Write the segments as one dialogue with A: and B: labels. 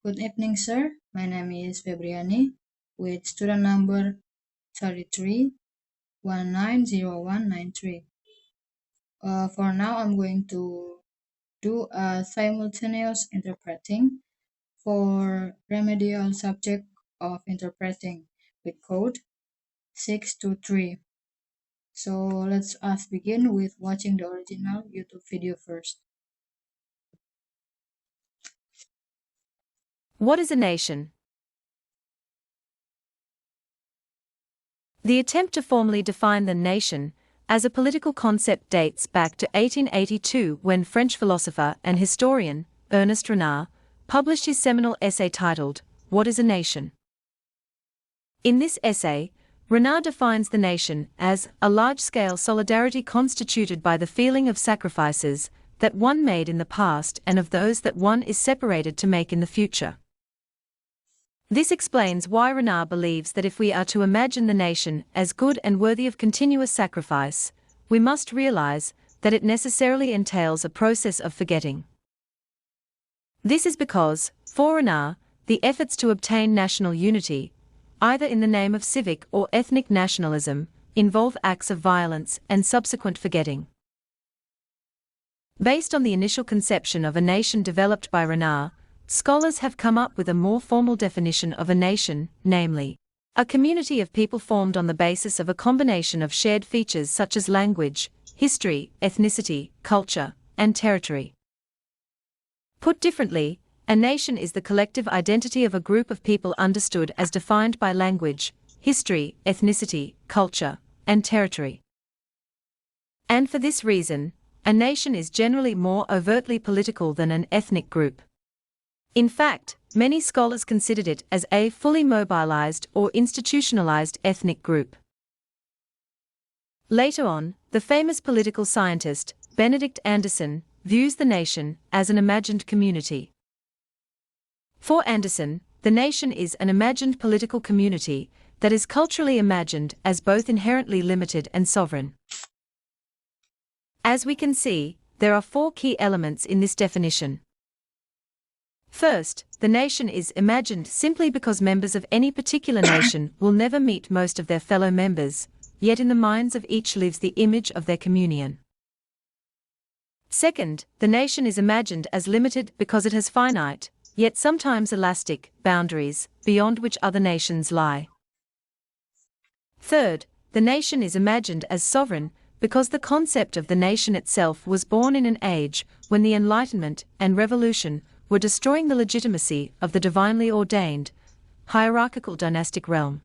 A: Good evening, sir. My name is Febriani with student number 33190193. For now, I'm going to do a simultaneous interpreting for remedial subject of interpreting with code 623. So let's us begin with watching the original YouTube video first.
B: What is a nation? The attempt to formally define the nation as a political concept dates back to 1882 when French philosopher and historian Ernest Renard published his seminal essay titled, What is a Nation? In this essay, Renard defines the nation as a large-scale solidarity constituted by the feeling of sacrifices that one made in the past and of those that one is separated to make in the future. This explains why Renard believes that if we are to imagine the nation as good and worthy of continuous sacrifice, we must realize that it necessarily entails a process of forgetting. This is because, for Renard, the efforts to obtain national unity, either in the name of civic or ethnic nationalism, involve acts of violence and subsequent forgetting. Based on the initial conception of a nation developed by Renard, scholars have come up with a more formal definition of a nation, namely, a community of people formed on the basis of a combination of shared features such as language, history, ethnicity, culture, and territory. Put differently, a nation is the collective identity of a group of people understood as defined by language, history, ethnicity, culture, and territory. And for this reason, a nation is generally more overtly political than an ethnic group. In fact, many scholars considered it as a fully mobilized or institutionalized ethnic group. Later on, the famous political scientist, Benedict Anderson, views the nation as an imagined community. For Anderson, the nation is an imagined political community that is culturally imagined as both inherently limited and sovereign. As we can see, there are four key elements in this definition. First, the nation is imagined simply because members of any particular nation will never meet most of their fellow members, yet in the minds of each lives the image of their communion. Second, the nation is imagined as limited because it has finite, yet sometimes elastic, boundaries, beyond which other nations lie. Third, the nation is imagined as sovereign because the concept of the nation itself was born in an age when the Enlightenment and Revolution were destroying the legitimacy of the divinely ordained, hierarchical dynastic realm.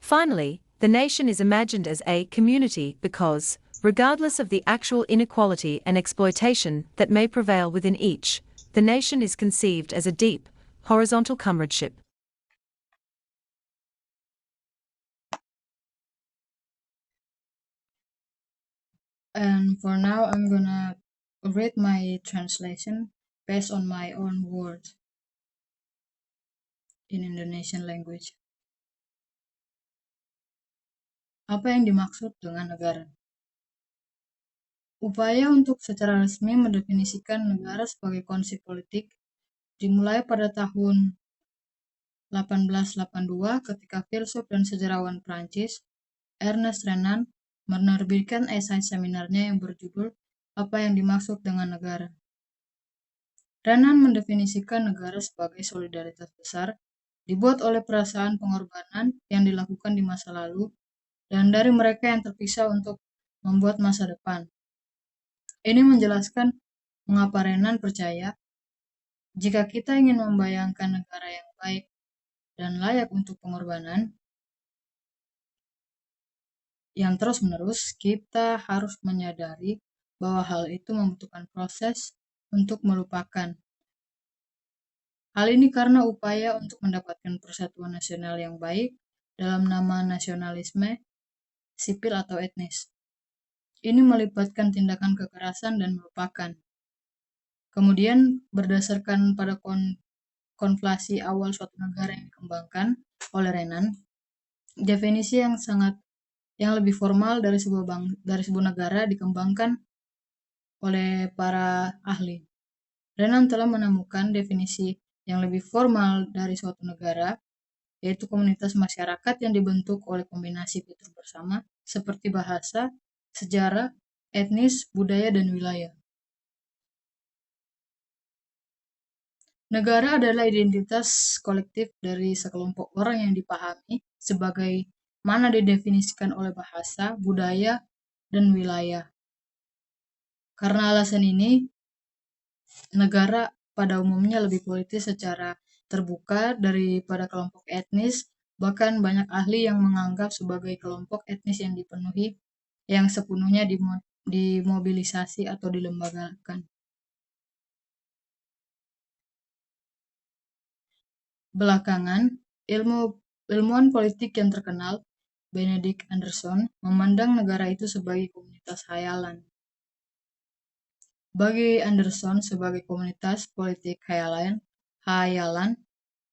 B: Finally, the nation is imagined as a community because, regardless of the actual inequality and exploitation that may prevail within each, the nation is conceived as a deep, horizontal comradeship.
A: And for now, I'm gonna read my translation based on my own words in Indonesian language. Apa yang dimaksud dengan negara? Upaya untuk secara resmi mendefinisikan negara sebagai konsep politik dimulai pada tahun 1882 ketika filsuf dan sejarawan Prancis Ernest Renan menerbitkan esai seminarnya yang berjudul Apa yang dimaksud dengan negara. Renan mendefinisikan negara sebagai solidaritas besar dibuat oleh perasaan pengorbanan yang dilakukan di masa lalu dan dari mereka yang terpisah untuk membuat masa depan. Ini menjelaskan mengapa Renan percaya jika kita ingin membayangkan negara yang baik dan layak untuk pengorbanan yang terus-menerus, kita harus menyadari bahwa hal itu membutuhkan proses untuk melupakan. Hal ini karena upaya untuk mendapatkan persatuan nasional yang baik dalam nama nasionalisme, sipil atau etnis. Ini melibatkan tindakan kekerasan dan melupakan. Kemudian, berdasarkan pada konflasi awal suatu negara yang dikembangkan oleh Renan, definisi yang lebih formal dari sebuah negara dikembangkan oleh para ahli. Renan telah menemukan definisi yang lebih formal dari suatu negara, yaitu komunitas masyarakat yang dibentuk oleh kombinasi fitur bersama seperti bahasa, sejarah, etnis, budaya, dan wilayah. Negara adalah identitas kolektif dari sekelompok orang yang dipahami sebagai mana didefinisikan oleh bahasa, budaya, dan wilayah. Karena alasan ini, negara pada umumnya lebih politis secara terbuka daripada kelompok etnis, bahkan banyak ahli yang menganggap sebagai kelompok etnis yang dipenuhi, yang sepenuhnya dimobilisasi atau dilembagakan. Belakangan, ilmuwan politik yang terkenal, Benedict Anderson, memandang negara itu sebagai komunitas hayalan. Bagi Anderson, sebagai komunitas politik hayalan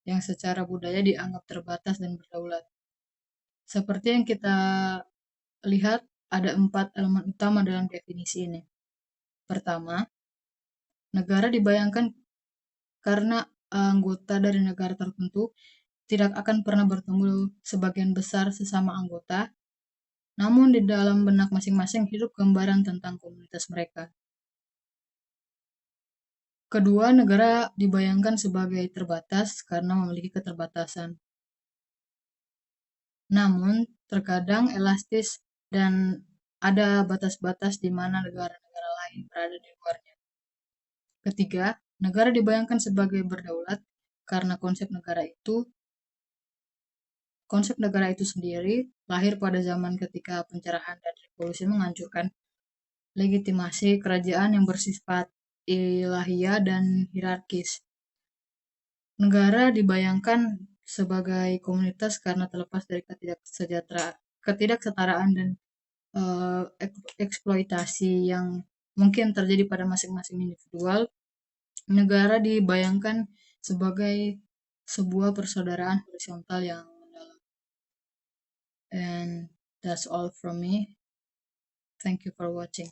A: yang secara budaya dianggap terbatas dan berdaulat. Seperti yang kita lihat, ada 4 elemen utama dalam definisi ini. Pertama, negara dibayangkan karena anggota dari negara tertentu tidak akan pernah bertemu sebagian besar sesama anggota, namun di dalam benak masing-masing hidup gambaran tentang komunitas mereka. Kedua, negara dibayangkan sebagai terbatas karena memiliki keterbatasan. Namun, terkadang elastis dan ada batas-batas di mana negara-negara lain berada di luarnya. Ketiga, negara dibayangkan sebagai berdaulat karena konsep negara itu sendiri lahir pada zaman ketika pencerahan dan revolusi menghancurkan legitimasi kerajaan yang bersifat ilahiyah dan hierarkis. Negara dibayangkan sebagai komunitas karena terlepas dari ketidaksetaraan dan eksploitasi yang mungkin terjadi pada masing-masing individual. Negara dibayangkan sebagai sebuah persaudaraan horizontal yang mendalam. And that's all from me. Thank you for watching.